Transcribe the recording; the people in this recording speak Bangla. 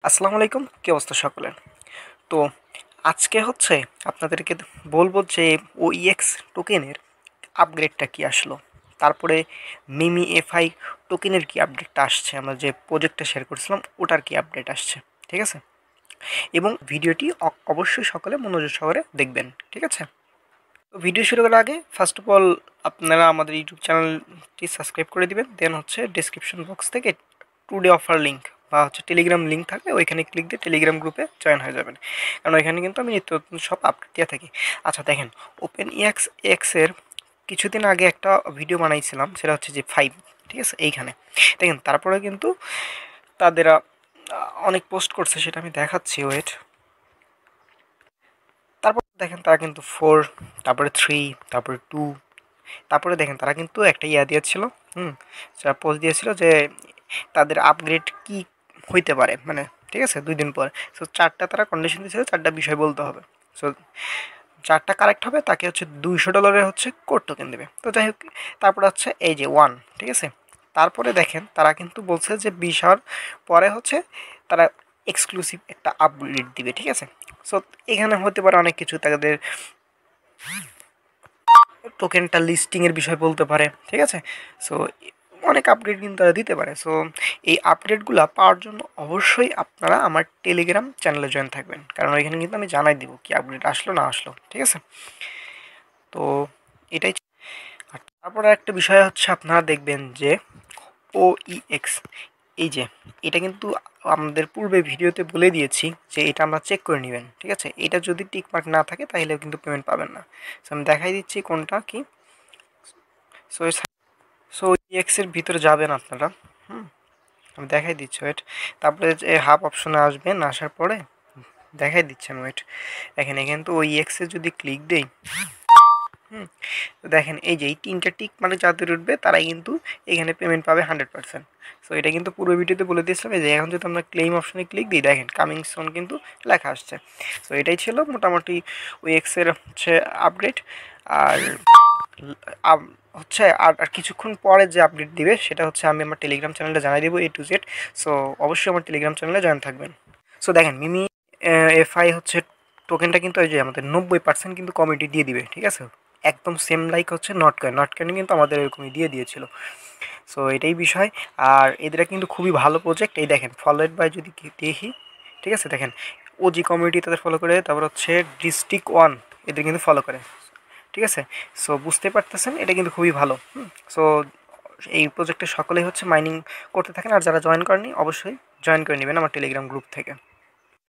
আসসালামু আলাইকুম, কি অবস্থা সকলের? তো আজকে হচ্ছে আপনাদেরকে বলবো যে ওইএক্স টোকেনের আপগ্রেডটা কি আসলো, তারপরে মিমি এফআই টোকেনের কি আপডেটটা আসছে, আমরা যে প্রজেক্টটা শেয়ার করেছিলাম ওটার কি আপডেট আসছে, ঠিক আছে? এবং ভিডিওটি অবশ্যই সকলে মনোযোগ সহকারে দেখবেন, ঠিক আছে? তো ভিডিও শুরু করার আগে ফার্স্ট অফ অল আপনারা আমাদের ইউটিউব চ্যানেলটি সাবস্ক্রাইব করে দিবেন, দেন হচ্ছে ডিসক্রিপশন বক্স থেকে টুডে অফার লিঙ্ক বা হচ্ছে টেলিগ্রাম লিঙ্ক থাকবে, ওইখানে ক্লিক দিয়ে টেলিগ্রাম গ্রুপে জয়েন হয়ে যাবেন, কারণ ওইখানে কিন্তু আমি নিত্য নতুন সব আপডেট দিয়ে থাকি। আচ্ছা দেখেন, ওপেন এক্সের কিছুদিন আগে একটা ভিডিও বানাইছিলাম, সেটা হচ্ছে যে 5, ঠিক আছে? এইখানে দেখেন, তারপরে কিন্তু তাদের অনেক পোস্ট করছে, সেটা আমি দেখাচ্ছি, ওয়েট। তারপর দেখেন তারা কিন্তু 4, তারপরে 3, তারপরে 2, তারপরে দেখেন তারা কিন্তু একটা দিয়েছিল, হুম, যারা পোস্ট দিয়েছিল যে তাদের আপগ্রেড কি হইতে পারে, মানে ঠিক আছে, 2 দিন পর। সো 4টা তারা কন্ডিশন দিয়েছিল, 4টা বিষয় বলতে হবে। সো 4টা কারেক্ট হবে তাকে হচ্ছে $200 হচ্ছে কোড টোকেন দেবে। তো যাই হোক, তারপরে হচ্ছে এই যে 1, ঠিক আছে? তারপরে দেখেন তারা কিন্তু বলছে যে 20 hour পরে হচ্ছে তারা এক্সক্লুসিভ একটা আপগ্রেড দিবে, ঠিক আছে? সো এখানে হতে পারে অনেক কিছু, তাদের টোকেনটা লিস্টিংয়ের বিষয় বলতে পারে, ঠিক আছে? সো অনেক আপডেট কিন্তু তারা দিতে পারে। সো এই আপডেটগুলো পাওয়ার জন্য অবশ্যই আপনারা আমার টেলিগ্রাম চ্যানেলে জয়েন থাকবেন, কারণ ওইখানে কিন্তু আমি জানাই দিব কি আপডেট আসলো না আসলো, ঠিক আছে? তো এটাই। আর তারপরে একটা বিষয় হচ্ছে, আপনারা দেখবেন যে ওইএক্স, এই যে এটা কিন্তু আমাদের পূর্বে ভিডিওতে বলে দিয়েছি যে এটা আমরা চেক করে নেবেন, ঠিক আছে? এটা যদি টিকমার্ক না থাকে তাহলে কিন্তু পেমেন্ট পাবেন না। সো আমি দেখাই দিচ্ছি কোনটা কি। সো সো এক্সের ভিতরে যাবেন আপনারা, হুম, আমি দেখাই দিচ্ছি, ওয়েট। তারপরে যে হাফ অপশনে আসবেন, আসার পরে দেখাই দিচ্ছেন, ওয়েট। দেখেন এখানে তো ওই এক্সে যদি ক্লিক দেই, হুম, তো দেখেন এই যে এই 3টা টিক মানে যাদের উঠবে তারাই কিন্তু এখানে পেমেন্ট পাবে 100%। সো এটা কিন্তু পুরো ভিডিওতে বলে দিয়েছিলাম, এই যে এখন যদি আমরা ক্লেম অপশনে ক্লিক দিই, দেখেন কামিং সোন কিন্তু লেখা আসছে। সো এটাই ছিল মোটামুটি ওই এক্সের হচ্ছে আপডেট। আর হচ্ছে আর কিছুক্ষণ পরে যে আপডেট দিবে সেটা হচ্ছে আমি আমার টেলিগ্রাম চ্যানেলে জানাই দেবো A to Z। সো অবশ্যই আমার টেলিগ্রাম চ্যানেলে জয়েন থাকবেন। সো দেখেন মিমি এফআই হচ্ছে টোকেনটা কিন্তু ওই যে আমাদের 90% কিন্তু কমিটি দিয়ে দিবে, ঠিক আছে? একদম সেম লাইক হচ্ছে নট কয়েন কিন্তু আমাদের এরকমই দিয়ে দিয়েছিল। সো এটাই বিষয়। আর এদের কিন্তু খুবই ভালো প্রজেক্ট। এই দেখেন ফলোয়েড বাই যদি দেখি, ঠিক আছে? দেখেন ওজি কমিউনিটি তাদের ফলো করে, তারপর হচ্ছে ডিস্ট্রিক্ট 1 এদের কিন্তু ফলো করে, ঠিক আছে? সো বুঝতে পারতেছেন এটা কিন্তু খুবই ভালো। সো এই প্রজেক্টে সকলেই হচ্ছে মাইনিং করতে থাকেন, আর যারা জয়েন করেনি অবশ্যই জয়েন করে নেবেন আমার টেলিগ্রাম গ্রুপ থেকে।